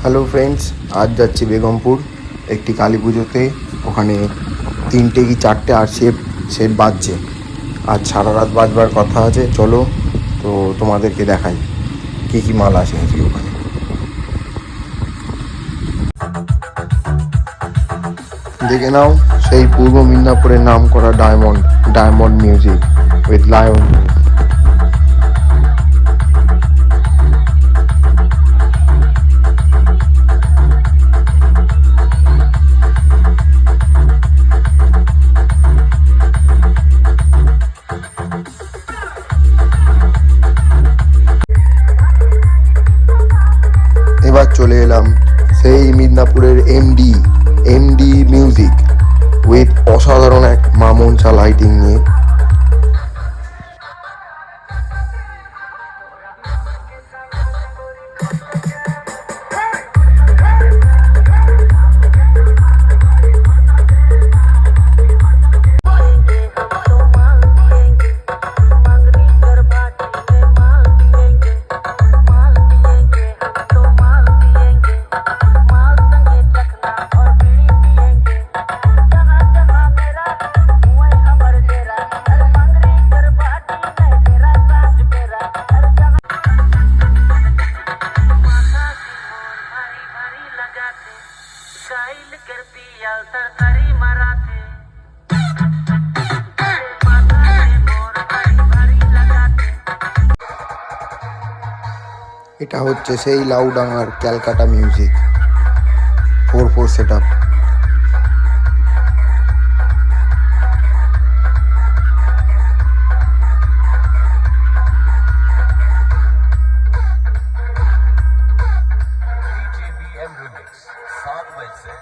Hello friends, আজ যাচ্ছি বেগমপুর একটি কালী পুজোতে। ওখানে 3টে কি 4টে আর সেট বাজছে। আজ সারা রাত বাজবার কথা আছে। চলো তো তোমাদেরকে দেখাই কী কী মাল আছে আজকে ওখানে। দেখে নাও সেই পূর্ব মিদনাপুরের নাম করা ডায়মন্ড মিউজিক উইথ লায়ন। এবার চলে এলাম সেই মিদনাপুরের এমডি মিউজিক উইথ অসাধারণ এক মা মনসা লাইটিং নিয়ে। এটা হচ্ছে সেই লাউডাঙ্গার Calcutta music 4/4 set up. DJBM Remix 7 बजे से